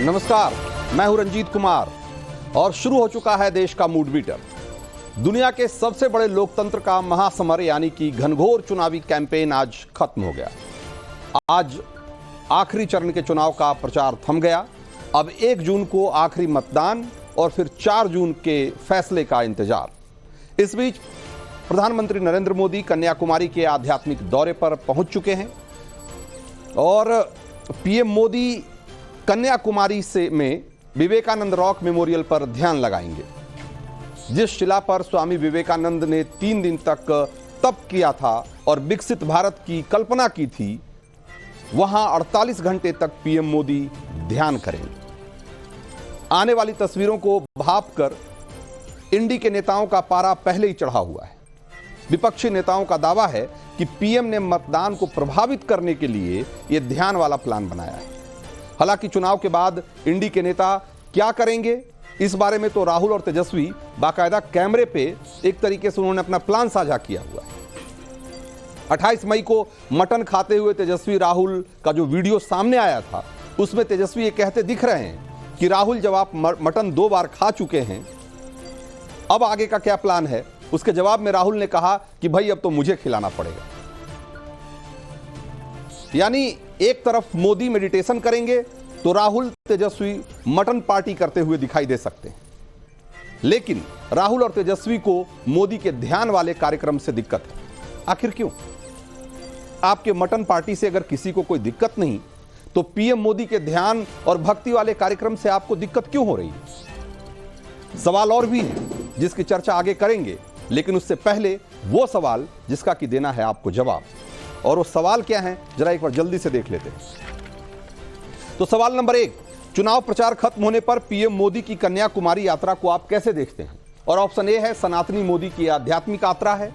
नमस्कार, मैं हूं रंजीत कुमार और शुरू हो चुका है देश का मूड बीटर। दुनिया के सबसे बड़े लोकतंत्र का महासमर यानी कि घनघोर चुनावी कैंपेन आज खत्म हो गया। आज आखिरी चरण के चुनाव का प्रचार थम गया। अब 1 जून को आखिरी मतदान और फिर 4 जून के फैसले का इंतजार। इस बीच प्रधानमंत्री नरेंद्र मोदी कन्याकुमारी के आध्यात्मिक दौरे पर पहुंच चुके हैं और पीएम मोदी कन्याकुमारी में विवेकानंद रॉक मेमोरियल पर ध्यान लगाएंगे। जिस शिला पर स्वामी विवेकानंद ने 3 दिन तक तप किया था और विकसित भारत की कल्पना की थी, वहां 48 घंटे तक पीएम मोदी ध्यान करेंगे। आने वाली तस्वीरों को भांपकर इंडी के नेताओं का पारा पहले ही चढ़ा हुआ है। विपक्षी नेताओं का दावा है कि पीएम ने मतदान को प्रभावित करने के लिए यह ध्यान वाला प्लान बनाया है। हालांकि चुनाव के बाद इंडी के नेता क्या करेंगे, इस बारे में तो राहुल और तेजस्वी बाकायदा कैमरे पे एक तरीके से उन्होंने अपना प्लान साझा किया हुआ है। 28 मई को मटन खाते हुए तेजस्वी राहुल का जो वीडियो सामने आया था, उसमें तेजस्वी ये कहते दिख रहे हैं कि राहुल जब आप मटन 2 बार खा चुके हैं, अब आगे का क्या प्लान है। उसके जवाब में राहुल ने कहा कि भाई अब तो मुझे खिलाना पड़ेगा। यानी एक तरफ मोदी मेडिटेशन करेंगे तो राहुल तेजस्वी मटन पार्टी करते हुए दिखाई दे सकते हैं। लेकिन राहुल और तेजस्वी को मोदी के ध्यान वाले कार्यक्रम से दिक्कत है। आखिर क्यों? आपके मटन पार्टी से अगर किसी को कोई दिक्कत नहीं, तो पीएम मोदी के ध्यान और भक्ति वाले कार्यक्रम से आपको दिक्कत क्यों हो रही है? सवाल और भी है जिसकी चर्चा आगे करेंगे, लेकिन उससे पहले वो सवाल जिसका कि देना है आपको जवाब। और वो सवाल क्या है, जरा एक बार जल्दी से देख लेते हैं। तो सवाल नंबर 1, चुनाव प्रचार खत्म होने पर पीएम मोदी की कन्याकुमारी यात्रा को आप कैसे देखते हैं? और ऑप्शन ए है सनातनी मोदी की आध्यात्मिक यात्रा है,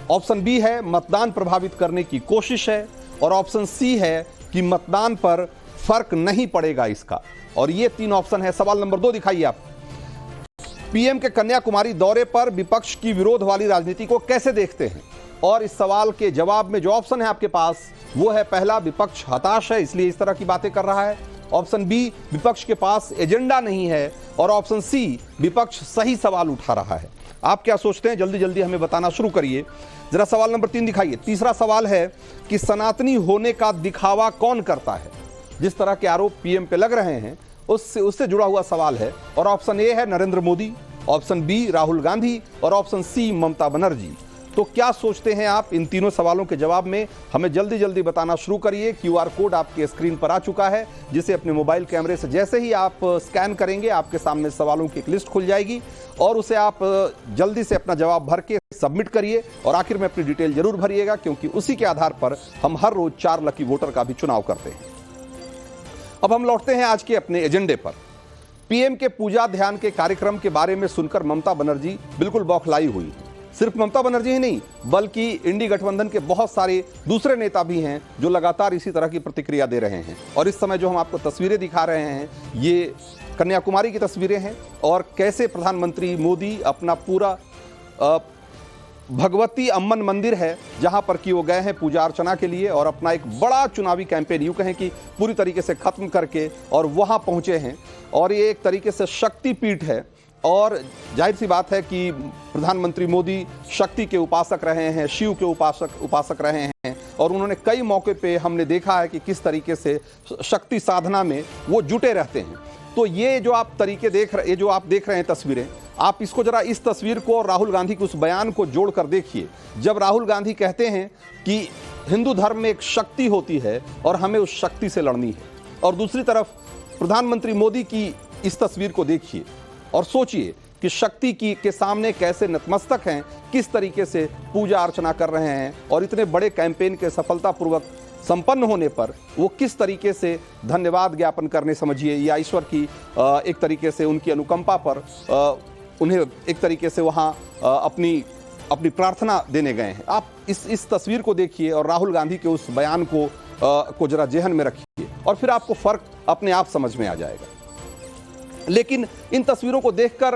ऑप्शन बी है मतदान प्रभावित करने की कोशिश है, और ऑप्शन सी है कि मतदान पर फर्क नहीं पड़ेगा इसका। और ये 3 ऑप्शन है। सवाल नंबर 2 दिखाइए आप। पीएम के कन्याकुमारी दौरे पर विपक्ष की विरोध वाली राजनीति को कैसे देखते हैं? और इस सवाल के जवाब में जो ऑप्शन है आपके पास, वो है पहला, विपक्ष हताश है इसलिए इस तरह की बातें कर रहा है, ऑप्शन बी, विपक्ष के पास एजेंडा नहीं है, और ऑप्शन सी, विपक्ष सही सवाल उठा रहा है। आप क्या सोचते हैं? जल्दी जल्दी हमें बताना शुरू करिए। जरा सवाल नंबर 3 दिखाइए। तीसरा सवाल है कि सनातनी होने का दिखावा कौन करता है? जिस तरह के आरोप पीएम पे लग रहे हैं उससे जुड़ा हुआ सवाल है। और ऑप्शन ए है नरेंद्र मोदी, ऑप्शन बी राहुल गांधी, और ऑप्शन सी ममता बनर्जी। तो क्या सोचते हैं आप? इन तीनों सवालों के जवाब में हमें जल्दी जल्दी बताना शुरू करिए। क्यूआर कोड आपके स्क्रीन पर आ चुका है, जिसे अपने मोबाइल कैमरे से जैसे ही आप स्कैन करेंगे, आपके सामने सवालों की एक लिस्ट खुल जाएगी और उसे आप जल्दी से अपना जवाब भर के सबमिट करिए। और आखिर में अपनी डिटेल जरूर भरिएगा, क्योंकि उसी के आधार पर हम हर रोज 4 लकी वोटर का भी चुनाव करते हैं। अब हम लौटते हैं आज के अपने एजेंडे पर। पीएम के पूजा ध्यान के कार्यक्रम के बारे में सुनकर ममता बनर्जी बिल्कुल बौखलाई हुई। सिर्फ ममता बनर्जी ही नहीं, बल्कि इंडी गठबंधन के बहुत सारे दूसरे नेता भी हैं जो लगातार इसी तरह की प्रतिक्रिया दे रहे हैं। और इस समय जो हम आपको तस्वीरें दिखा रहे हैं, ये कन्याकुमारी की तस्वीरें हैं और कैसे प्रधानमंत्री मोदी अपना पूरा भगवती अम्मन मंदिर है जहां पर कि वो गए हैं पूजा अर्चना के लिए, और अपना एक बड़ा चुनावी कैंपेन, यूं कहें कि पूरी तरीके से खत्म करके और वहां पहुंचे हैं। और ये एक तरीके से शक्तिपीठ है, और जाहिर सी बात है कि प्रधानमंत्री मोदी शक्ति के उपासक रहे हैं, शिव के उपासक रहे हैं, और उन्होंने कई मौके पे हमने देखा है कि किस तरीके से शक्ति साधना में वो जुटे रहते हैं। तो ये जो आप जो आप देख रहे हैं तस्वीरें, आप इसको जरा इस तस्वीर को और राहुल गांधी के उस बयान को जोड़कर देखिए। जब राहुल गांधी कहते हैं कि हिंदू धर्म में एक शक्ति होती है और हमें उस शक्ति से लड़नी है, और दूसरी तरफ प्रधानमंत्री मोदी की इस तस्वीर को देखिए और सोचिए कि शक्ति के सामने कैसे नतमस्तक हैं, किस तरीके से पूजा अर्चना कर रहे हैं, और इतने बड़े कैंपेन के सफलतापूर्वक संपन्न होने पर वो किस तरीके से धन्यवाद ज्ञापन करने, समझिए, या ईश्वर की एक तरीके से उनकी अनुकंपा पर उन्हें एक तरीके से वहाँ अपनी प्रार्थना देने गए हैं। आप इस तस्वीर को देखिए और राहुल गांधी के उस बयान को जरा जेहन में रखिए, और फिर आपको फर्क अपने आप समझ में आ जाएगा। लेकिन इन तस्वीरों को देखकर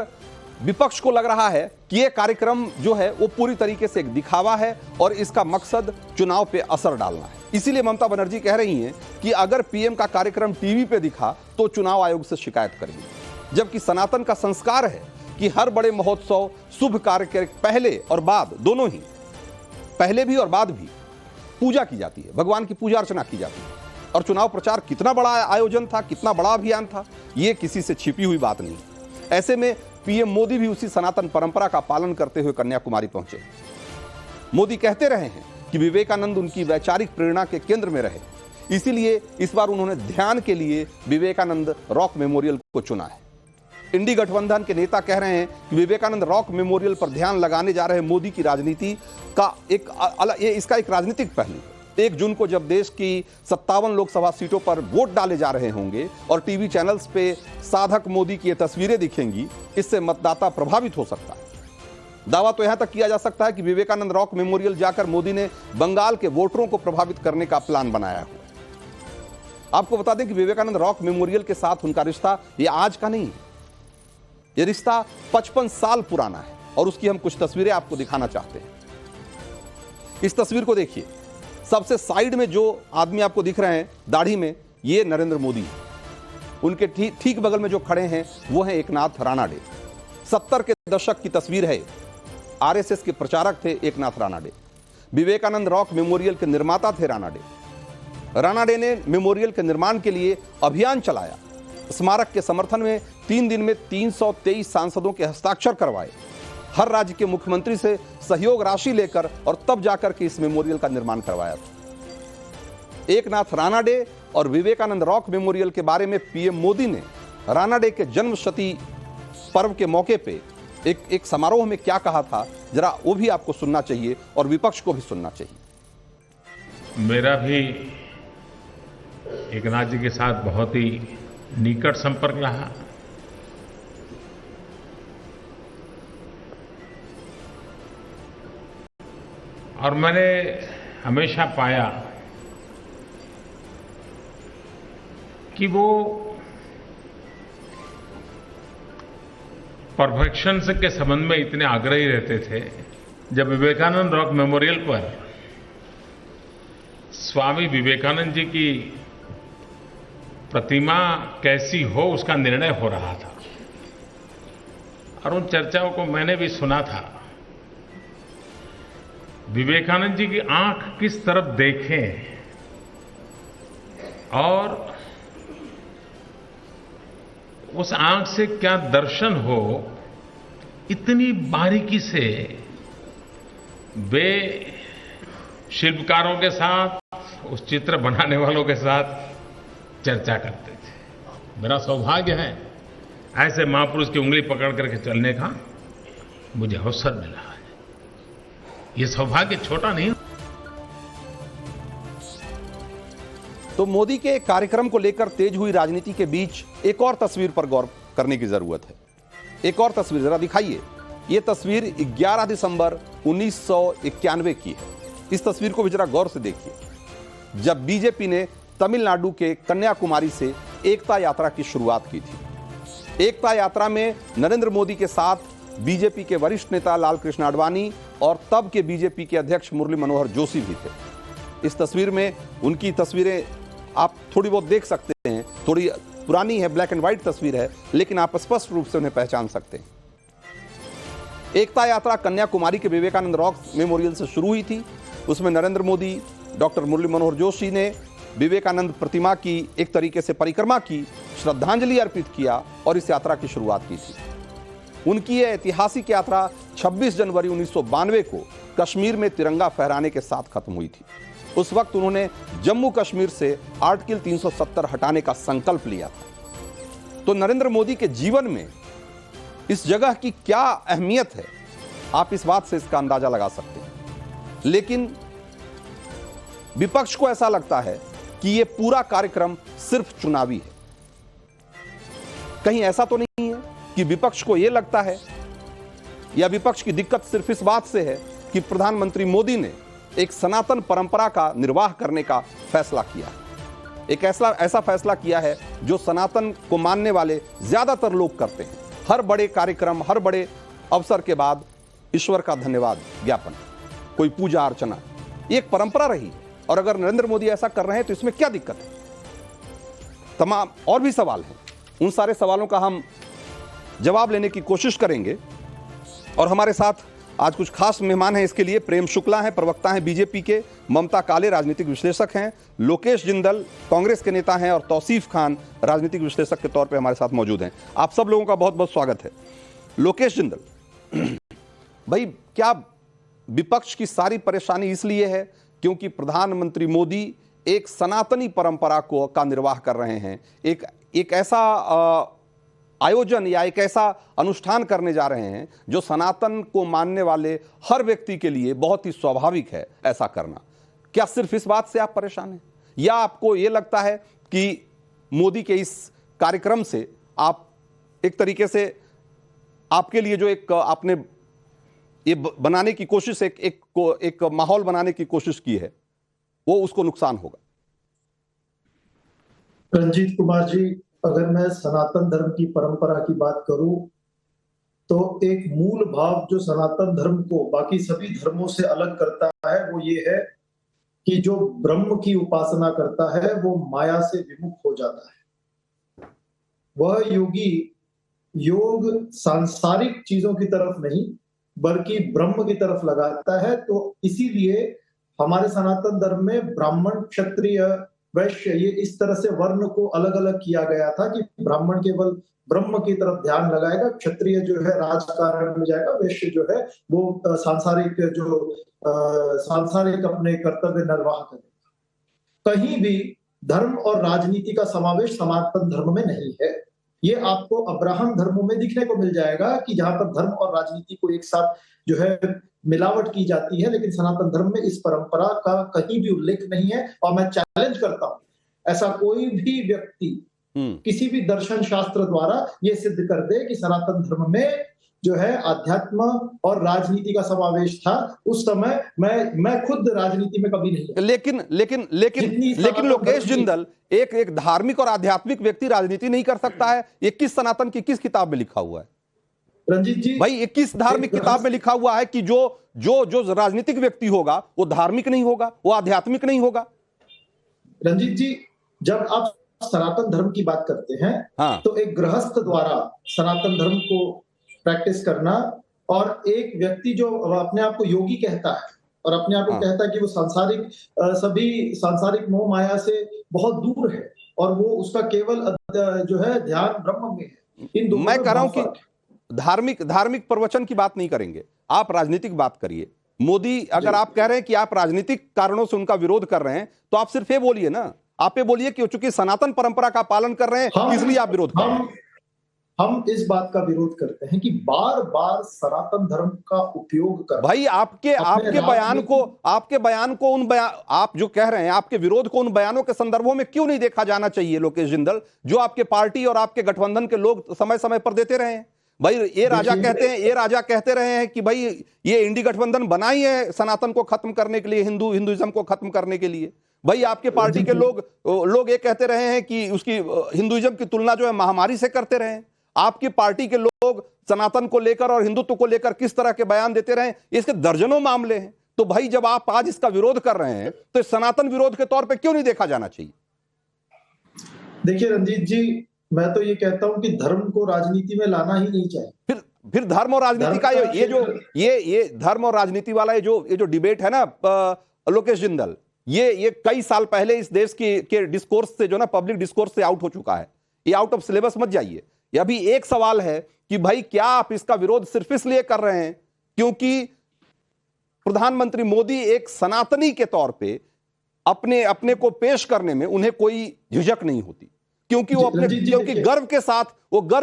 विपक्ष को लग रहा है कि यह कार्यक्रम जो है वो पूरी तरीके से एक दिखावा है और इसका मकसद चुनाव पे असर डालना है। इसीलिए ममता बनर्जी कह रही हैं कि अगर पीएम का कार्यक्रम टीवी पे दिखा तो चुनाव आयोग से शिकायत करेंगे। जबकि सनातन का संस्कार है कि हर बड़े महोत्सव, शुभ कार्य के पहले और बाद, दोनों ही, पहले भी और बाद भी पूजा की जाती है, भगवान की पूजा अर्चना की जाती है। और चुनाव प्रचार कितना बड़ा आयोजन था, कितना बड़ा अभियान था, यह किसी से छिपी हुई बात नहीं। ऐसे में पीएम मोदी भी उसी सनातन परंपरा का पालन करते हुए कन्याकुमारी पहुंचे। मोदी कहते रहे हैं कि विवेकानंद उनकी वैचारिक प्रेरणा के केंद्र में रहे, इसीलिए इस बार उन्होंने ध्यान के लिए विवेकानंद रॉक मेमोरियल को चुना है। इंडी गठबंधन के नेता कह रहे हैं कि विवेकानंद रॉक मेमोरियल पर ध्यान लगाने जा रहे मोदी की राजनीति का इसका एक राजनीतिक पहलू है। 1 जून को जब देश की 57 लोकसभा सीटों पर वोट डाले जा रहे होंगे और टीवी चैनल्स पे साधक मोदी की ये तस्वीरें दिखेंगी, इससे मतदाता प्रभावित हो सकता है। दावा तो यहां तक किया जा सकता है कि विवेकानंद रॉक मेमोरियल जाकर मोदी ने बंगाल के वोटरों को प्रभावित करने का प्लान बनाया हुआ है। आपको बता दें कि विवेकानंद रॉक मेमोरियल के साथ उनका रिश्ता ये आज का नहीं है, यह रिश्ता 55 साल पुराना है और उसकी हम कुछ तस्वीरें आपको दिखाना चाहते हैं। इस तस्वीर को देखिए, सबसे साइड में जो आदमी आपको दिख रहे हैं दाढ़ी में, ये नरेंद्र मोदी। उनके ठीक बगल में जो खड़े हैं वो हैं एकनाथ राणाडे। 70 के दशक की तस्वीर है। आरएसएस के प्रचारक थे एकनाथ राणाडे। विवेकानंद रॉक मेमोरियल के निर्माता थे राणाडे। राणाडे ने मेमोरियल के निर्माण के लिए अभियान चलाया। स्मारक के समर्थन में 3 दिन में 323 सांसदों के हस्ताक्षर करवाए। हर राज्य के मुख्यमंत्री से सहयोग राशि लेकर और तब जाकर के इस मेमोरियल का निर्माण करवाया था। एकनाथ राणाडे और विवेकानंद रॉक मेमोरियल के बारे में पीएम मोदी ने राणाडे के जन्म शती पर्व के मौके पे एक समारोह में क्या कहा था, जरा वो भी आपको सुनना चाहिए और विपक्ष को भी सुनना चाहिए। मेरा भी एकनाथ जी के साथ बहुत ही निकट संपर्क रहा। और मैंने हमेशा पाया कि वो परफेक्शन के संबंध में इतने आग्रही रहते थे। जब विवेकानंद रॉक मेमोरियल पर स्वामी विवेकानंद जी की प्रतिमा कैसी हो उसका निर्णय हो रहा था और उन चर्चाओं को मैंने भी सुना था। विवेकानंद जी की आंख किस तरफ देखें और उस आंख से क्या दर्शन हो, इतनी बारीकी से वे शिल्पकारों के साथ, उस चित्र बनाने वालों के साथ चर्चा करते थे। मेरा सौभाग्य है ऐसे महापुरुष की उंगली पकड़ करके चलने का मुझे अवसर मिला है। ये सौभाग्य छोटा नहीं। तो मोदी के कार्यक्रम को लेकर तेज हुई राजनीति के बीच एक और तस्वीर पर गौर करने की जरूरत है। एक और तस्वीर जरा दिखाइए। यह तस्वीर 11 दिसंबर 1991 की है। इस तस्वीर को भी जरा गौर से देखिए, जब बीजेपी ने तमिलनाडु के कन्याकुमारी से एकता यात्रा की शुरुआत की थी। एकता यात्रा में नरेंद्र मोदी के साथ बीजेपी के वरिष्ठ नेता लालकृष्ण आडवाणी और तब के बीजेपी के अध्यक्ष मुरली मनोहर जोशी भी थे। इस तस्वीर में उनकी तस्वीरें आप थोड़ी बहुत देख सकते हैं। थोड़ी पुरानी है, ब्लैक एंड व्हाइट तस्वीर है, लेकिन आप स्पष्ट रूप से उन्हें पहचान सकते हैं। एकता यात्रा कन्याकुमारी के विवेकानंद रॉक मेमोरियल से शुरू हुई थी। उसमें नरेंद्र मोदी, डॉक्टर मुरली मनोहर जोशी ने विवेकानंद प्रतिमा की एक तरीके से परिक्रमा की, श्रद्धांजलि अर्पित किया और इस यात्रा की शुरुआत की थी। उनकी यह ऐतिहासिक यात्रा 26 जनवरी 1992 को कश्मीर में तिरंगा फहराने के साथ खत्म हुई थी। उस वक्त उन्होंने जम्मू कश्मीर से आर्टिकल 370 हटाने का संकल्प लिया था। तो नरेंद्र मोदी के जीवन में इस जगह की क्या अहमियत है, आप इस बात से इसका अंदाजा लगा सकते हैं। लेकिन विपक्ष को ऐसा लगता है कि यह पूरा कार्यक्रम सिर्फ चुनावी है। कहीं ऐसा तो नहीं है कि विपक्ष को यह लगता है, या विपक्ष की दिक्कत सिर्फ इस बात से है कि प्रधानमंत्री मोदी ने एक सनातन परंपरा का निर्वाह करने का फैसला किया है। एक ऐसा फैसला किया है जो सनातन को मानने वाले ज्यादातर लोग करते हैं। हर बड़े कार्यक्रम, हर बड़े अवसर के बाद ईश्वर का धन्यवाद ज्ञापन, कोई पूजा अर्चना, एक परंपरा रही है। और अगर नरेंद्र मोदी ऐसा कर रहे हैं तो इसमें क्या दिक्कत है? तमाम और भी सवाल हैं, उन सारे सवालों का हम जवाब लेने की कोशिश करेंगे। और हमारे साथ आज कुछ खास मेहमान हैं इसके लिए। प्रेम शुक्ला हैं, प्रवक्ता हैं बीजेपी के, ममता काले राजनीतिक विश्लेषक हैं, लोकेश जिंदल कांग्रेस के नेता हैं और तौसीफ खान राजनीतिक विश्लेषक के तौर पे हमारे साथ मौजूद हैं। आप सब लोगों का बहुत बहुत स्वागत है। लोकेश जिंदल भाई, क्या विपक्ष की सारी परेशानी इसलिए है क्योंकि प्रधानमंत्री मोदी एक सनातनी परंपरा का निर्वाह कर रहे हैं, एक ऐसा आयोजन या एक ऐसा अनुष्ठान करने जा रहे हैं जो सनातन को मानने वाले हर व्यक्ति के लिए बहुत ही स्वाभाविक है ऐसा करना। क्या सिर्फ इस बात से आप परेशान हैं, या आपको यह लगता है कि मोदी के इस कार्यक्रम से आप एक तरीके से आपके लिए जो एक आपने ये बनाने की कोशिश, एक माहौल बनाने की कोशिश की है, वो उसको नुकसान होगा? रंजीत कुमार जी, अगर मैं सनातन धर्म की परंपरा की बात करूं तो एक मूल भाव जो सनातन धर्म को बाकी सभी धर्मों से अलग करता है वो ये है कि जो ब्रह्म की उपासना करता है वो माया से विमुख हो जाता है। वह योगी योग सांसारिक चीजों की तरफ नहीं बल्कि ब्रह्म की तरफ लगाता है। तो इसीलिए हमारे सनातन धर्म में ब्राह्मण, क्षत्रिय, वैश्य, ये इस तरह से वर्ण को अलग अलग किया गया था कि ब्राह्मण केवल ब्रह्म की तरफ ध्यान लगाएगा, क्षत्रिय जो है राजकारण में जाएगा, वैश्य जो है वो सांसारिक अपने कर्तव्य निर्वाह करेगा। कहीं भी धर्म और राजनीति का समावेश सनातन धर्म में नहीं है। ये आपको अब्राहम धर्मों में दिखने को मिल जाएगा कि जहां पर धर्म और राजनीति को एक साथ जो है मिलावट की जाती है, लेकिन सनातन धर्म में इस परंपरा का कहीं भी उल्लेख नहीं है। और मैं चैलेंज करता हूं, ऐसा कोई भी व्यक्ति किसी भी दर्शन शास्त्र द्वारा ये सिद्ध कर दे कि सनातन धर्म में जो है आध्यात्म और राजनीति का समावेश था। उस समय मैं खुद राजनीति में कभी नहीं। लेकिन लोकेश जिंदल, एक धार्मिक और आध्यात्मिक व्यक्ति राजनीति नहीं कर सकता है? ये किस सनातन की किस किताब में लिखा हुआ है रंजीत जी? भाई, 21 धार्मिक किताब में लिखा हुआ है कि जो राजनीतिक व्यक्ति होगा वो धार्मिक नहीं होगा, वो आध्यात्मिक नहीं होगा। रंजीत जी, जब आप सनातन धर्म की बात करते हैं तो एक गृहस्थ द्वारा सनातन धर्म को प्रैक्टिस करना और एक व्यक्ति जो अपने आप को योगी कहता है और अपने आप को कहता है कि वो सभी सांसारिक मोह माया से बहुत दूर है और वो उसका केवल जो है ध्यान ब्रह्म में है। इन दोनों मैं कह रहा हूं कि धार्मिक प्रवचन की बात नहीं करेंगे, आप राजनीतिक बात करिए। मोदी, अगर आप कह रहे हैं कि आप राजनीतिक कारणों से उनका विरोध कर रहे हैं तो आप सिर्फ ये बोलिए ना, आप ये बोलिए कि चूंकि सनातन परंपरा का पालन कर रहे हैं इसलिए आप विरोध कर रहे हैं। हम इस बात का विरोध करते हैं कि बार बार सनातन धर्म का उपयोग कर भाई आपके बयान को आप जो कह रहे हैं, आपके विरोध को उन बयानों के संदर्भों में क्यों नहीं देखा जाना चाहिए लोकेश जिंदल, जो आपके पार्टी और आपके गठबंधन के लोग समय समय पर देते रहे हैं? भाई ये राजा कहते रहे हैं कि भाई ये इंडी गठबंधन बना ही है सनातन को खत्म करने के लिए, हिंदुइज्म को खत्म करने के लिए। भाई आपके पार्टी के लोग ये कहते रहे हैं कि उसकी हिंदुइज्म की तुलना जो है महामारी से करते रहे हैं। आपकी पार्टी के लोग सनातन को लेकर और हिंदुत्व को लेकर किस तरह के बयान देते रहे, इसके दर्जनों मामले हैं। तो भाई जब आप आज इसका विरोध कर रहे हैं तो सनातन विरोध के तौर पे क्यों नहीं देखा जाना चाहिए? देखिए रंजीत जी, मैं तो ये कहता हूं कि धर्म को राजनीति में लाना ही नहीं चाहिए। फिर धर्म और राजनीति का ये धर्म और राजनीति वाला ये जो डिबेट है ना लोकेश जिंदल, ये कई साल पहले इस देश के डिस्कोर्स से, जो ना पब्लिक डिस्कोर्स से आउट हो चुका है। ये आउट ऑफ सिलेबस मत जाइए। ये अभी एक सवाल है कि भाई क्या आप इसका विरोध सिर्फ इसलिए कर रहे हैं क्योंकि प्रधानमंत्री मोदी एक सनातनी के तौर पे अपने को पेश करने में उन्हें कोई झिझक नहीं होती, क्योंकि क्योंकि गर्व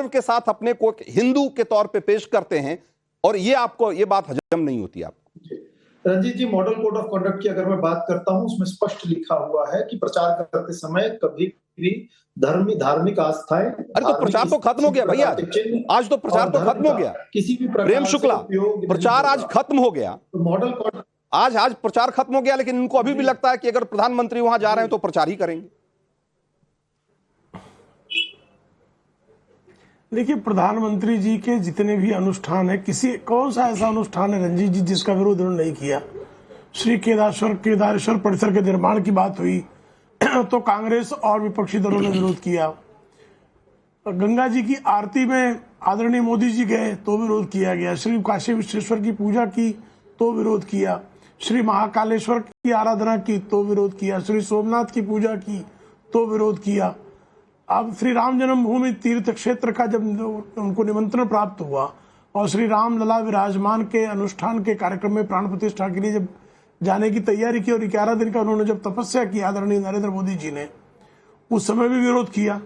के साथ अपने को हिंदू के तौर पे पेश करते हैं, और ये बात हजम नहीं होती आपको। रंजीत जी, मॉडल कोड ऑफ कंडक्ट की अगर मैं बात करता हूं उसमें स्पष्ट लिखा हुआ है कि प्रचार करते समय कभी भी धार्मिक आस्थाएं। अरे तो प्रचार तो खत्म हो गया भैया, आज तो प्रचार तो खत्म हो गया। किसी भी प्रेम शुक्ला, प्रचार आज खत्म हो गया। तो मॉडल कोड आज प्रचार खत्म हो गया, लेकिन इनको अभी भी लगता है कि अगर प्रधानमंत्री वहां जा रहे हैं तो प्रचार ही करेंगे। देखिए, प्रधानमंत्री जी के जितने भी अनुष्ठान है, कौन सा ऐसा अनुष्ठान है रंजीत जी जिसका विरोध उन्होंने नहीं किया? श्री केदारेश्वर परिसर के निर्माण की बात हुई तो कांग्रेस और विपक्षी दलों ने विरोध किया। गंगा जी की आरती में आदरणीय मोदी जी गए तो विरोध किया गया। श्री काशी विश्वेश्वर की पूजा की तो विरोध किया। श्री महाकालेश्वर की आराधना की तो विरोध किया। श्री सोमनाथ की पूजा की तो विरोध किया। अब श्री राम जन्मभूमि तीर्थ क्षेत्र का जब उनको निमंत्रण प्राप्त हुआ और श्री राम लला विराजमान के अनुष्ठान के कार्यक्रम में प्राण प्रतिष्ठा के लिए जब जाने की तैयारी की और 11 दिन का उन्होंने जब तपस्या की आदरणीय नरेंद्र मोदी जी ने, उस समय भी विरोध किया।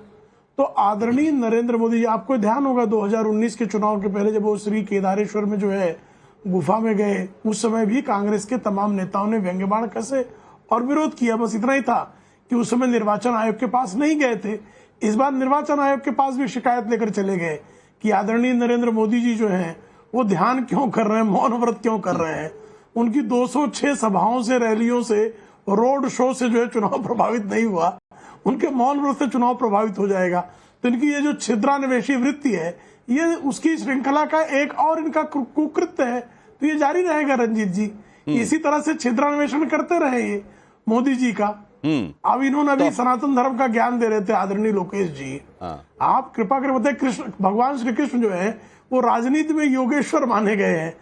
तो आदरणीय नरेंद्र मोदी जी, आपको ध्यान होगा 2019 के चुनाव के पहले जब वो श्री केदारेश्वर में जो है गुफा में गए, उस समय भी कांग्रेस के तमाम नेताओं ने व्यंग्यबाण कसे और विरोध किया। बस इतना ही था कि उस समय निर्वाचन आयोग के पास नहीं गए थे। इस बार निर्वाचन आयोग के पास भी शिकायत लेकर चले गए कि आदरणीय नरेंद्र मोदी जी जो हैं वो ध्यान क्यों कर रहे हैं, मौन व्रत क्यों कर रहे हैं। उनकी 206 सभाओं से, रैलियों से, रोड शो से जो है चुनाव प्रभावित नहीं हुआ, उनके मौन व्रत से चुनाव प्रभावित हो जाएगा। तो इनकी ये जो छिद्रान्वेषी वृत्ति है, ये उसकी श्रृंखला का एक और इनका कुकृत्य है। तो ये जारी रहेगा रंजीत जी, इसी तरह से छिद्रान्वेषण करते रहे ये मोदी जी का। अब इन्होंने अभी सनातन धर्म का ज्ञान दे रहे थे आदरणीय लोकेश जी। आप कृपा कर बताए, कृष्ण भगवान श्री कृष्ण जो है वो राजनीति में योगेश्वर माने गए हैं।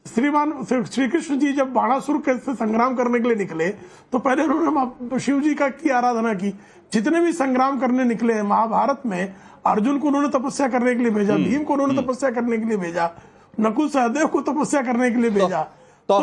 श्री कृष्ण जी जब बाणासुर से संग्राम करने के लिए निकले तो पहले उन्होंने शिव जी की आराधना की। जितने भी संग्राम करने निकले हैं महाभारत में, अर्जुन को उन्होंने तपस्या करने के लिए भेजा, भीम को उन्होंने तपस्या करने के लिए भेजा, नकुल सहदेव को तपस्या करने के लिए भेजा। तो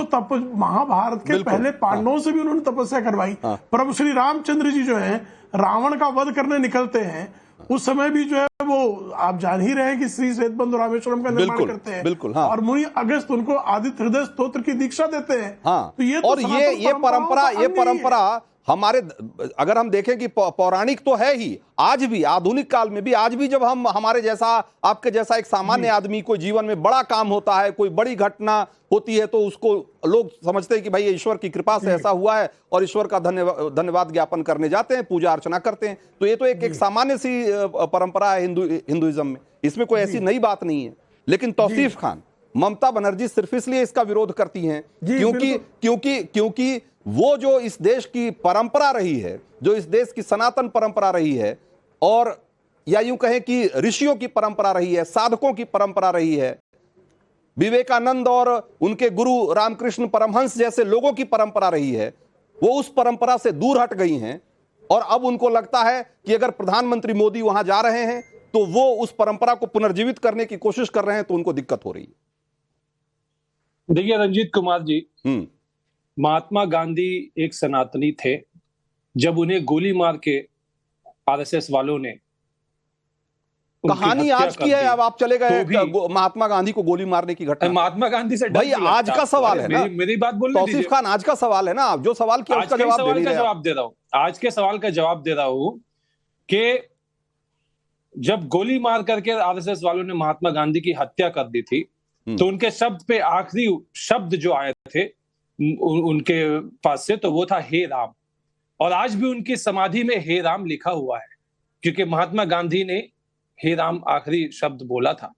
महाभारत के पहले पांडवों से भी उन्होंने तपस्या करवाई। प्रभु श्री रामचंद्र जी जो है रावण का वध करने निकलते हैं, उस समय भी जो है वो आप जान ही रहे हैं कि श्री श्वेतबंधु रामेश्वरम का निर्माण करते हैं। बिल्कुल, हाँ। और मुनि अगस्त उनको आदित्य हृदय स्तोत्र की दीक्षा देते हैं। हाँ। तो ये और ये परंपरा हमारे, अगर हम देखें कि पौराणिक तो है ही, आज भी आधुनिक काल में भी, आज भी जब हम हमारे जैसा, आपके जैसा एक सामान्य आदमी को जीवन में बड़ा काम होता है, कोई बड़ी घटना होती है, तो उसको लोग समझते हैं कि भाई ये ईश्वर की कृपा से ऐसा हुआ है और ईश्वर का धन्यवाद ज्ञापन करने जाते हैं, पूजा अर्चना करते हैं। तो ये तो एक सामान्य सी परंपरा है हिंदुइज्म में, इसमें कोई ऐसी नई बात नहीं है। लेकिन तौसीफ खान, ममता बनर्जी सिर्फ इसलिए इसका विरोध करती हैं क्योंकि वो जो इस देश की परंपरा रही है, जो इस देश की सनातन परंपरा रही है, और या यूं कहें कि ऋषियों की परंपरा रही है, साधकों की परंपरा रही है, विवेकानंद और उनके गुरु रामकृष्ण परमहंस जैसे लोगों की परंपरा रही है, वो उस परंपरा से दूर हट गई हैं। और अब उनको लगता है कि अगर प्रधानमंत्री मोदी वहां जा रहे हैं तो वो उस परंपरा को पुनर्जीवित करने की कोशिश कर रहे हैं, तो उनको दिक्कत हो रही है। देखिए रंजीत कुमार जी, महात्मा गांधी एक सनातनी थे। जब उन्हें गोली मार के आरएसएस वालों ने, कहानी आज की है, अब आप चले गए महात्मा गांधी को गोली मारने की घटना। महात्मा गांधी से भाई आज का सवाल है ना, मेरी बात बोलने दीजिए। तौसीफ खान, आज का सवाल है ना, जो सवाल किया उसका जवाब दे रहा हूं। आज के सवाल का जवाब दे रहा हूं कि जब गोली मार करके आरएसएस वालों ने महात्मा गांधी की हत्या कर दी थी, तो उनके शब्द पे आखिरी शब्द जो आए थे उनके पास से, तो वो था हे राम। और आज भी उनकी समाधि में हे राम लिखा हुआ है, क्योंकि महात्मा गांधी ने हे राम आखिरी शब्द बोला था।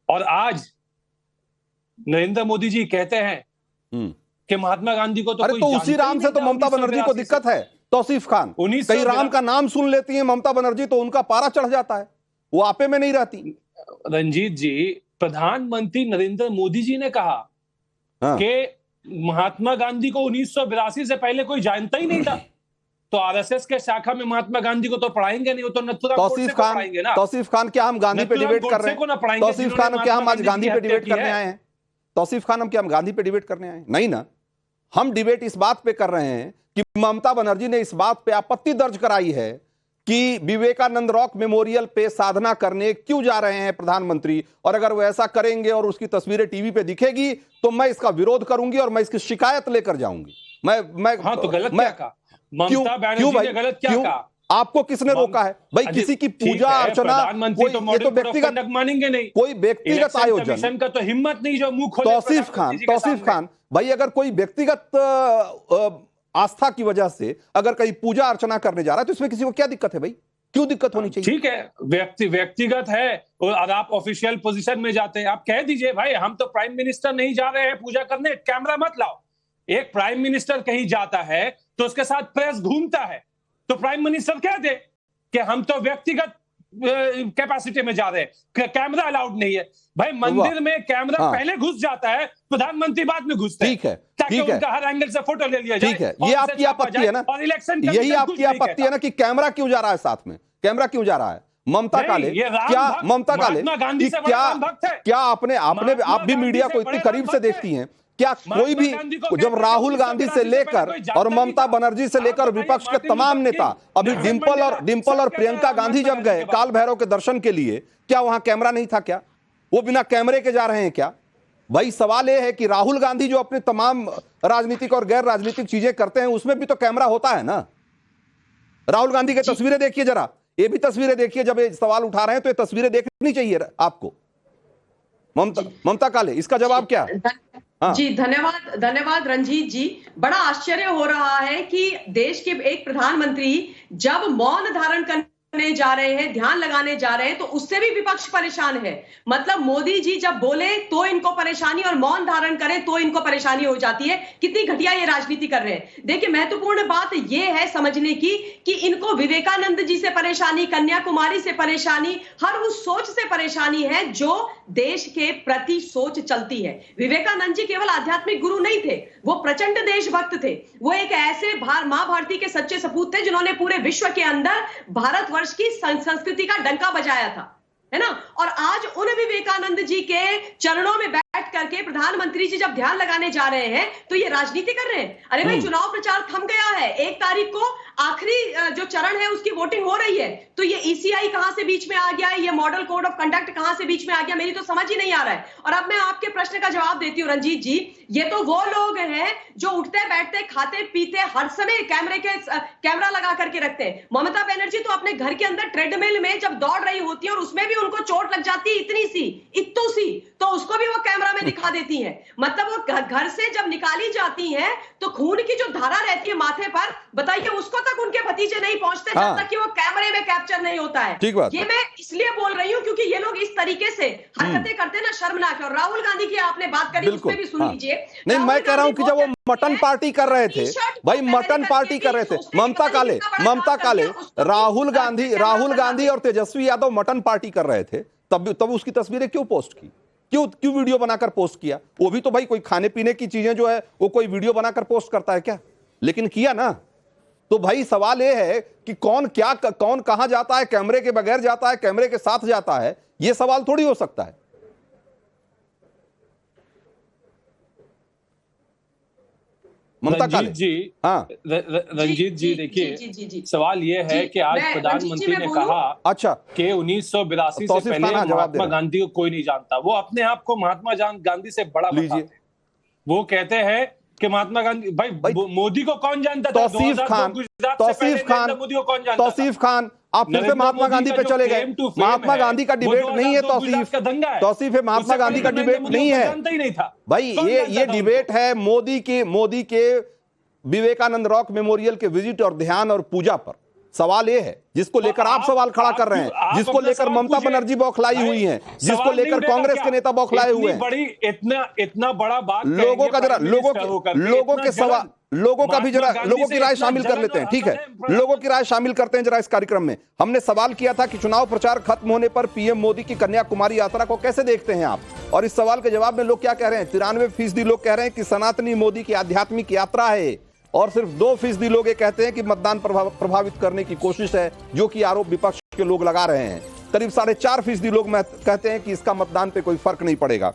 और आज नरेंद्र मोदी जी कहते हैं कि महात्मा गांधी को तो अरे तो उसी राम से तो ममता बनर्जी को दिक्कत है तौसीफ खान। कई राम का नाम सुन लेती है ममता बनर्जी तो उनका पारा चढ़ जाता है, वो आपे में नहीं रहती। रंजीत जी, प्रधानमंत्री नरेंद्र मोदी जी ने कहा कि महात्मा गांधी को 1982 से पहले कोई जानता ही नहीं था, तो आरएसएस के शाखा में महात्मा गांधी को तो पढ़ाएंगे नहीं, वो तो नथुराम गोडसे को पढ़ाएंगे ना। तौसीफ खान, क्या हम गांधी पे डिबेट कर रहे हैं? तौसीफ खान, क्या हम आज गांधी पे डिबेट करने आए हैं? तौसीफ खान, हम क्या हम गांधी पे डिबेट करने आए हैं? नहीं ना, हम डिबेट इस बात पे कर रहे हैं कि ममता बनर्जी ने इस बात पे आपत्ति दर्ज कराई है कि विवेकानंद रॉक मेमोरियल पे साधना करने क्यों जा रहे हैं प्रधानमंत्री, और अगर वो ऐसा करेंगे और उसकी तस्वीरें टीवी पे दिखेगी तो मैं इसका विरोध करूंगी और मैं इसकी शिकायत लेकर जाऊंगी। मैं हाँ, तो गलत क्या कहा? ममता बनर्जी ने गलत क्या कहा? आपको किसने रोका है भाई? किसी की पूजा अर्चना, ये तो व्यक्तिगत मानेंगे नहीं, कोई व्यक्तिगत आयोजन का तो हिम्मत नहीं जो मुंह खोले। तौसीफ खान भाई, अगर कोई व्यक्तिगत आस्था की वजह से अगर कहीं पूजा अर्चना करने जा रहा है तो इसमें किसी को क्या दिक्कत है भाई? क्यों दिक्कत होनी चाहिए? ठीक है, व्यक्तिगत है, और आप ऑफिशियल पोजीशन में जाते हैं, आप कह दीजिए भाई हम तो प्राइम मिनिस्टर नहीं जा रहे हैं पूजा करने, कैमरा मत लाओ, एक प्राइम मिनिस्टर कहीं जाता है तो उसके साथ प्रेस घूमता है, तो प्राइम मिनिस्टर कह दे कि हम तो व्यक्तिगत कैपेसिटी में जा रहे हैं, कैमरा अलाउड नहीं है। भाई मंदिर में कैमरा पहले घुस जाता है, प्रधानमंत्री बाद में घुसते हैं, ठीक है, ताकि ठीक है, उनका हर एंगल से फोटो ले लिया जाए। ठीक है, ये आपकी आपत्ति है ना, और इलेक्शन यही आपकी आपत्ति है ना कि कैमरा क्यों जा रहा है साथ में, कैमरा क्यों जा रहा है? ममता काले, क्या ममता काले क्या आपने आप भी मीडिया को इतनी करीब से देखती हैं, क्या कोई भी जब राहुल गांधी से लेकर और ममता बनर्जी से लेकर विपक्ष के तमाम नेता, अभी डिंपल और प्रियंका गांधी जब गए काल भैरव के दर्शन के लिए, क्या वहां कैमरा नहीं था? क्या वो बिना कैमरे के जा रहे हैं क्या? भाई सवाल यह है कि राहुल गांधी जो अपने तमाम राजनीतिक और गैर राजनीतिक चीजें करते हैं उसमें भी तो कैमरा होता है ना। राहुल गांधी की तस्वीरें देखिए जरा, ये भी तस्वीरें देखिए, जब ये सवाल उठा रहे हैं तो ये तस्वीरें देखनी चाहिए आपको। ममता काले, इसका जवाब क्या? जी धन्यवाद रंजीत जी। बड़ा आश्चर्य हो रहा है कि देश के एक प्रधानमंत्री जब मौन धारण करने जा रहे हैं, ध्यान लगाने जा रहे हैं, तो उससे भी विपक्ष परेशान है। मतलब मोदी जी जब बोले तो इनको परेशानी और मौन धारण करें तो इनको परेशानी हो जाती है। कितनी घटिया ये राजनीति कर रहे हैं। देखिए महत्वपूर्ण बात ये है समझने की कि इनको विवेकानंद जी से परेशानी, कन्याकुमारी से परेशानी, हर उस सोच से परेशानी है जो देश के प्रति सोच चलती है। विवेकानंद जी केवल आध्यात्मिक गुरु नहीं थे, वो प्रचंड देशभक्त थे। वो एक ऐसे मां भारती के सच्चे सपूत थे जिन्होंने पूरे विश्व के अंदर भारतवर्ष की संस्कृति का डंका बजाया था, है ना। और आज उन विवेकानंद जी के चरणों में बैठ करके प्रधानमंत्री जी जब ध्यान लगाने जा रहे हैं तो ये राजनीति कर रहे हैं। अरे भाई चुनाव प्रचार थम गया है, 1 तारीख को आखिरी जो चरण है उसकी वोटिंग हो रही है, तो ये ईसीआई कहां से बीच में आ गया है, ये मॉडल कोड ऑफ कंडक्ट कहां से बीच में आ गया, मेरी तो समझ ही नहीं आ रहा है। और अब मैं आपके प्रश्न का जवाब देती हूँ रंजीत जी। ये तो वो लोग हैं जो उठते बैठते खाते पीते हर समय कैमरा लगा करके रखते हैं। ममता बनर्जी तो अपने घर के अंदर ट्रेडमिल में जब दौड़ रही होती है और उसमें भी उनको चोट लग जाती है इतनी सी, तो उसको भी वो कैमरा में दिखा देती हैं। मतलब वो घर से जब निकाली जाती हैं तो खून की जो धारा रहती है माथे पर, बताइए उसको तक उनके भतीजे नहीं पहुंचते जब तक कि वो कैमरे में कैप्चर नहीं होता है। ठीक बात। ये मैं इसलिए बोल रही हूँ क्योंकि ये लोग इस तरीके से हरकतें करते हैं ना, शर्मनाक है। और राहुल गांधी की आपने बात करी, उस पे भी सुन लीजिए। नहीं, मैं कह रहा हूं कि जब वो मटन पार्टी कर रहे थे, भाई मटन पार्टी कर रहे थे, ममता काले, राहुल गांधी और तेजस्वी यादव मटन पार्टी कर रहे थे, तब उसकी तस्वीरें क्यों पोस्ट की, क्यों वीडियो बनाकर पोस्ट किया? वो भी तो भाई कोई खाने पीने की चीजें जो है वो कोई वीडियो बनाकर पोस्ट करता है क्या? लेकिन किया ना। तो भाई सवाल ये है कि कौन कहां जाता है, कैमरे के बगैर जाता है, कैमरे के साथ जाता है, ये सवाल थोड़ी हो सकता है। ममता काले जी, हाँ रंजीत जी देखिए, सवाल ये है कि आज प्रधानमंत्री ने कहा अच्छा कि 1982 से पहले महात्मा गांधी को कोई नहीं जानता। वो अपने आप को महात्मा गांधी से बड़ा बताते हैं। वो कहते हैं कि महात्मा गांधी, भाई मोदी को कौन जानता था? तौसीफ खान, आप फिर से महात्मा गांधी पे चले गए। महात्मा गांधी का डिबेट नहीं है तौसीफ है, महात्मा गांधी का डिबेट नहीं है भाई। ये डिबेट है मोदी के विवेकानंद रॉक मेमोरियल के विजिट और ध्यान और पूजा पर। सवाल ये है जिसको लेकर आप सवाल खड़ा कर रहे हैं, जिसको लेकर ममता बनर्जी बौखलाई हुई हैं, जिसको लेकर कांग्रेस के नेता बौखलाए हुए हैं। इतना बड़ा बात लोगों का जरा लोगों का भी जरा लोगों की राय शामिल कर लेते हैं। ठीक है, लोगों की राय शामिल करते हैं जरा इस कार्यक्रम में। हमने सवाल किया था कि चुनाव प्रचार खत्म होने पर पीएम मोदी की कन्याकुमारी यात्रा को कैसे देखते हैं आप, और इस सवाल के जवाब में लोग क्या कह रहे हैं? 93% लोग कह रहे हैं कि सनातनी मोदी की आध्यात्मिक यात्रा है, और सिर्फ 2% लोग ये कहते हैं कि मतदान प्रभावित करने की कोशिश है, जो कि आरोप विपक्ष के लोग लगा रहे हैं। करीब 4.5% लोग कहते हैं कि इसका मतदान पे कोई फर्क नहीं पड़ेगा।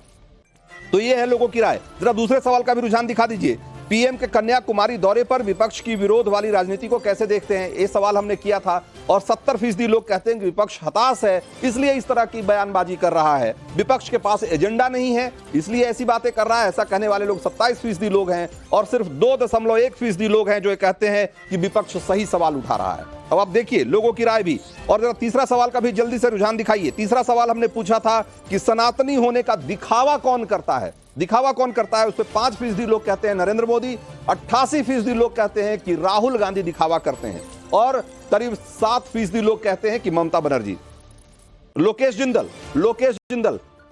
तो ये है लोगों की राय। जरा दूसरे सवाल का भी रुझान दिखा दीजिए। पीएम के कन्याकुमारी दौरे पर विपक्ष की विरोध वाली राजनीति को कैसे देखते हैं, ये सवाल हमने किया था, और 70% लोग कहते हैं कि विपक्ष हताश है, इसलिए इस तरह की बयानबाजी कर रहा है। विपक्ष के पास एजेंडा नहीं है, इसलिए ऐसी बातें कर रहा है, ऐसा कहने वाले लोग 27% लोग हैं, और सिर्फ 2.1% लोग हैं जो ये कहते हैं कि विपक्ष सही सवाल उठा रहा है। अब आप देखिए लोगों की राय भी। और जरा तीसरा सवाल का भी जल्दी से रुझान दिखाइए। तीसरा सवाल हमने पूछा था कि सनातनी होने का दिखावा कौन करता है, दिखावा कौन करता है? उस पर 5% लोग कहते हैं नरेंद्र मोदी, 88% लोग कहते हैं कि राहुल गांधी दिखावा करते हैं, और करीब 7% लोग कहते हैं कि ममता बनर्जी। लोकेश जिंदल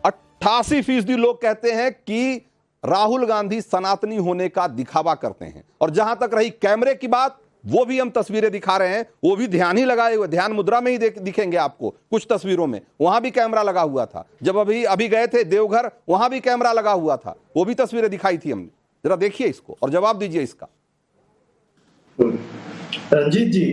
88% लोग कहते हैं कि राहुल गांधी सनातनी होने का दिखावा करते हैं। और जहां तक रही कैमरे की बात, वो भी हम तस्वीरें दिखा रहे हैं, वो भी ध्यान ही लगाए हुए, ध्यान मुद्रा में ही दिखेंगे आपको कुछ तस्वीरों में। वहां भी कैमरा लगा हुआ था, जब अभी गए थे देवघर, वहां भी कैमरा लगा हुआ था, वो भी तस्वीरें दिखाई थी हमने। जरा देखिए इसको और जवाब दीजिए इसका। रंजीत जी,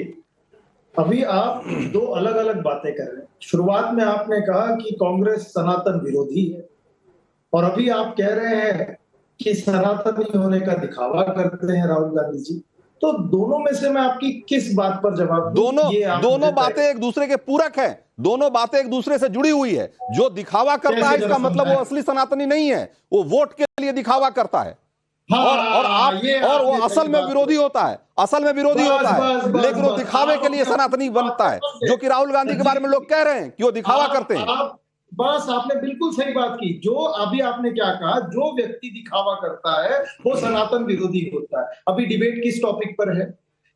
अभी आप दो अलग अलग बातें कर रहे हैं। शुरुआत में आपने कहा कि कांग्रेस सनातन विरोधी है, और अभी आप कह रहे हैं कि सनातनी होने का दिखावा करते हैं राहुल गांधी जी। तो दोनों में से मैं आपकी किस बात पर जवाब दूं? दोनों बातें एक दूसरे के पूरक हैं, दोनों बातें एक दूसरे से जुड़ी हुई है। जो दिखावा करता है इसका मतलब वो असली सनातनी नहीं है, वो वोट के लिए दिखावा करता है। और वो असल में विरोधी होता है, असल में विरोधी होता है, लेकिन वो दिखावे के लिए सनातनी बनता है, जो कि राहुल गांधी के बारे में लोग कह रहे हैं कि वो दिखावा करते हैं। बस आपने बिल्कुल सही बात की। जो अभी आपने क्या कहा, जो व्यक्ति दिखावा करता है वो सनातन विरोधी होता है। अभी डिबेट किस टॉपिक पर है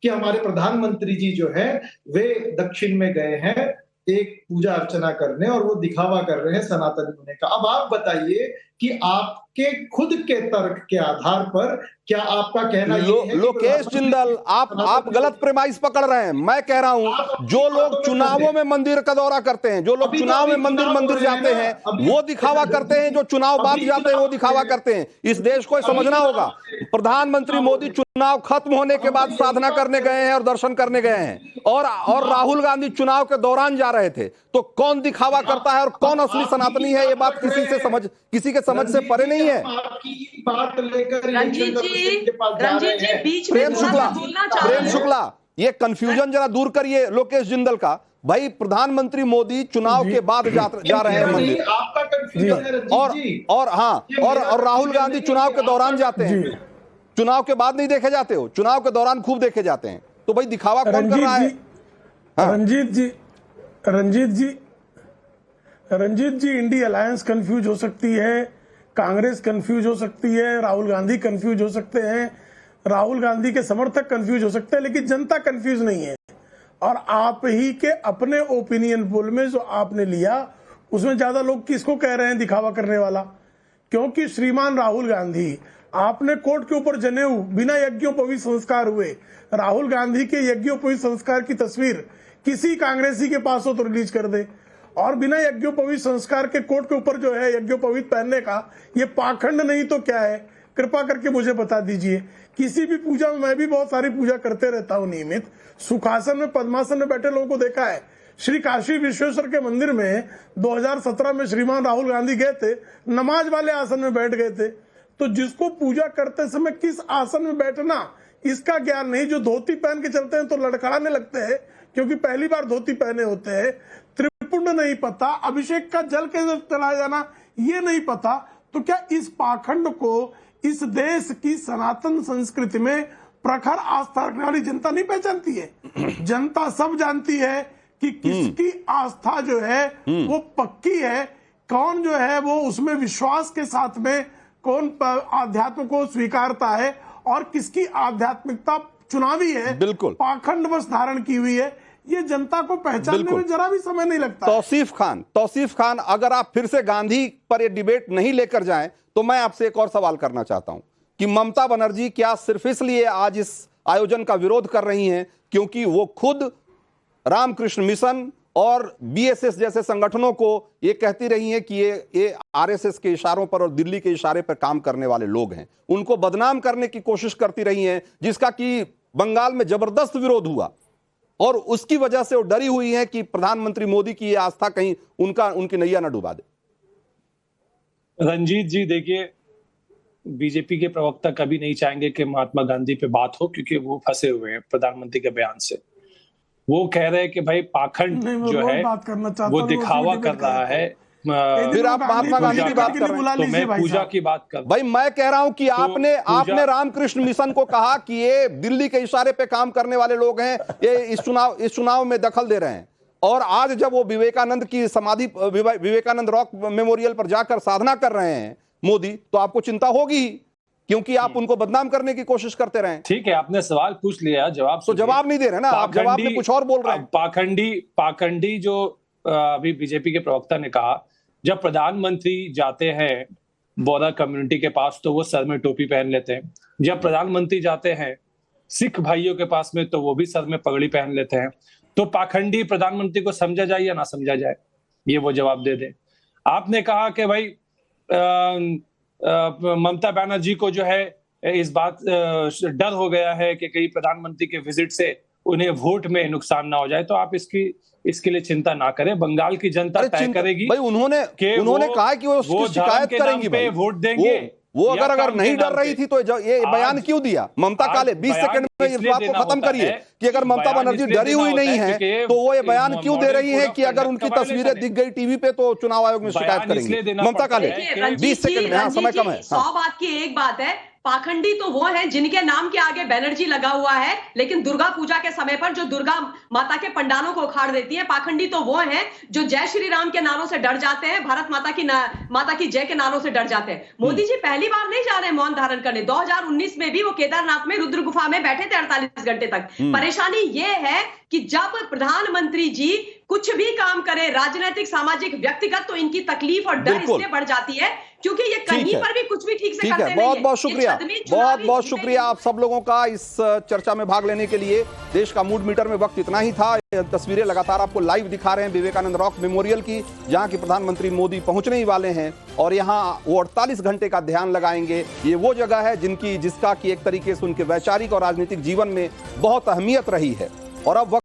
कि हमारे प्रधानमंत्री जी जो है वे दक्षिण में गए हैं एक पूजा अर्चना करने, और वो दिखावा कर रहे हैं सनातन होने का। अब आप बताइए कि आपके खुद के तर्क के आधार पर क्या आपका कहना ये है? लोकेश जिंदल, आप गलत प्रेमाइस पकड़ रहे हैं। मैं कह रहा हूं जो लोग चुनावों में मंदिर का दौरा करते हैं, जो लोग चुनाव में मंदिर जाते हैं, वो दिखावा करते हैं, जो चुनाव बाद जाते हैं वो दिखावा करते हैं। इस देश को समझना होगा, प्रधानमंत्री मोदी चुनाव खत्म होने के बाद साधना करने गए हैं और दर्शन करने गए हैं, और राहुल गांधी चुनाव के दौरान जा रहे थे। तो कौन दिखावा करता है और कौन असली सनातनी है, ये बात किसी के समझ से परे नहीं है। रंजीत जी बीच में प्रेम शुक्ला, ये कंफ्यूजन जरा दूर करिए लोकेश जिंदल का। भाई प्रधानमंत्री मोदी चुनाव के बाद जा रहे हैं मंदिर, आपका कंफ्यूजन है रंजीत जी। और राहुल गांधी चुनाव के दौरान जाते हैं, चुनाव के बाद नहीं देखे जाते हो, चुनाव के दौरान खूब देखे जाते हैं। तो भाई दिखावा कौन कर रहा है? रंजीत जी इंडी अलायंस कंफ्यूज हो सकती है, कांग्रेस कंफ्यूज हो सकती है, राहुल गांधी कंफ्यूज हो सकते हैं, राहुल गांधी के समर्थक कंफ्यूज हो सकते हैं, लेकिन जनता कंफ्यूज नहीं है। और आप ही के अपने ओपिनियन पोल में जो आपने लिया, उसमें ज्यादा लोग किसको कह रहे हैं दिखावा करने वाला? क्योंकि श्रीमान राहुल गांधी, आपने कोर्ट के ऊपर जनेऊ बिना यज्ञोपवीत संस्कार हुए, राहुल गांधी के यज्ञोपवीत संस्कार की तस्वीर किसी कांग्रेसी के पास हो तो रिलीज कर दे। और बिना यज्ञोपवीत संस्कार के कोर्ट के ऊपर जो है यज्ञोपवीत पहनने का ये पाखंड नहीं तो क्या है? कृपा करके मुझे बता दीजिए। किसी भी पूजा में, मैं भी बहुत सारी पूजा करते रहता हूँ नियमित, सुखासन में पद्मासन में बैठे लोगों को देखा है। श्री काशी विश्वेश्वर के मंदिर में 2017 में श्रीमान राहुल गांधी गए थे, नमाज वाले आसन में बैठ गए थे। तो जिसको पूजा करते समय किस आसन में बैठना इसका ज्ञान नहीं, जो धोती पहन के चलते हैं तो लड़खड़ाने लगते हैं क्योंकि पहली बार धोती पहने होते हैं, त्रिपुंड नहीं पता, अभिषेक का जल कैसे चला जाना ये नहीं पता, तो क्या इस पाखंड को इस देश की सनातन संस्कृति में प्रखर आस्था रखने वाली जनता नहीं पहचानती है? जनता सब जानती है कि किसकी आस्था जो है वो पक्की है, कौन जो है वो उसमें विश्वास के साथ में कौन आध्यात्म को स्वीकारता है, और किसकी आध्यात्मिकता चुनावी है, बिल्कुल पाखंड बस धारण की हुई है। ये जनता को पहचानने में जरा भी समय नहीं लगता। तौसीफ खान, अगर आप फिर से गांधी पर ये डिबेट नहीं लेकर जाएं तो मैं आपसे एक और सवाल करना चाहता हूं कि ममता बनर्जी क्या सिर्फ इसलिए आज इस आयोजन का विरोध कर रही हैं क्योंकि वो खुद रामकृष्ण मिशन और बीएसएस जैसे संगठनों को ये कहती रही हैं कि ये आरएसएस के इशारों पर और दिल्ली के इशारे पर काम करने वाले लोग हैं, उनको बदनाम करने की कोशिश करती रही हैं, जिसका कि बंगाल में जबरदस्त विरोध हुआ, और उसकी वजह से वो डरी हुई है कि प्रधानमंत्री मोदी की ये आस्था कहीं उनकी नैया न डुबा दे? रंजीत जी देखिए, बीजेपी के प्रवक्ता कभी नहीं चाहेंगे कि महात्मा गांधी पे बात हो, क्योंकि वो फंसे हुए हैं प्रधानमंत्री के बयान से। वो कह रहे हैं कि भाई पाखंड जो है वो दिखावा कर रहा है। फिर आप महात्मा गांधी की बात कर रहे हैं तो मैं पूजा की बात कर, भाई मैं कह रहा हूं कि आपने रामकृष्ण मिशन को कहा कि ये दिल्ली के इशारे पे काम करने वाले लोग हैं, ये इस चुनाव में दखल दे रहे हैं, और आज जब वो विवेकानंद की समाधि, विवेकानंद रॉक मेमोरियल पर जाकर साधना कर रहे हैं मोदी, तो आपको चिंता होगी क्योंकि आप उनको बदनाम करने की कोशिश करते रहे। ठीक है, आपने सवाल पूछ लिया, जवाब नहीं दे रहे ना आप, जवाब में कुछ और बोल रहे हैं। पाखंडी जो अभी बीजेपी के प्रवक्ता ने कहा, जब प्रधानमंत्री जाते हैं बोरा कम्युनिटी के पास तो वो सर में टोपी पहन लेते हैं, जब प्रधानमंत्री जाते हैं सिख भाइयों के पास में तो वो भी सर में पगड़ी पहन लेते हैं। तो पाखंडी प्रधानमंत्री को समझा जाए या ना समझा जाए, ये वो जवाब दे दे। आपने कहा कि भाई ममता बनर्जी को जो है इस बात डर हो गया है कि कहीं प्रधानमंत्री के विजिट से उन्हें वोट में नुकसान ना हो जाए, तो आप इसके लिए चिंता ना करें। बंगाल की जनता तय करेगी भाई। उन्होंने कहा कि वो उसकी शिकायत करेंगी भाई, वोट देंगे। वो अगर नहीं डर रही थी तो ये बयान क्यों दिया? ममता काले 20 सेकंड में इस बात को खत्म करिए कि अगर ममता बनर्जी डरी हुई नहीं है तो वो ये बयान क्यों दे रही है कि अगर उनकी तस्वीरें दिख गई टीवी पे तो चुनाव आयोग में शिकायत करेंगे? ममता काले 20 सेकंड में, हाँ समय कम है। 100 बात की एक बात है, पाखंडी तो वो हैं जिनके नाम के आगे बैनर्जी लगा हुआ है, लेकिन दुर्गा पूजा के समय पर जो दुर्गा माता के पंडालों को उखाड़ देती है। पाखंडी तो वो हैं जो जय श्री राम के नारों से डर जाते हैं, भारत माता की जय के नारों से डर जाते हैं। मोदी जी पहली बार नहीं जा रहे मौन धारण करने। 2019 में भी वो केदारनाथ में रुद्र गुफा में बैठे थे 48 घंटे तक। परेशानी ये है कि जब प्रधानमंत्री जी कुछ भी काम करे, राजनीतिक, सामाजिक, व्यक्तिगत, तो इनकी तकलीफ और डर इसलिए बढ़ जाती है क्योंकि ये कहीं पर भी कुछ भी ठीक से करते नहीं है। बहुत बहुत शुक्रिया, बहुत बहुत शुक्रिया आप सब लोगों का इस चर्चा में भाग लेने के लिए। देश का मूड मीटर में वक्त इतना ही था। तस्वीरें लगातार आपको लाइव दिखा रहे हैं विवेकानंद रॉक मेमोरियल की, जहां की प्रधानमंत्री मोदी पहुंचने ही वाले हैं और यहां वो 48 घंटे का ध्यान लगाएंगे। ये वो जगह है जिसका कि एक तरीके से उनके वैचारिक और राजनीतिक जीवन में बहुत अहमियत रही है। और अब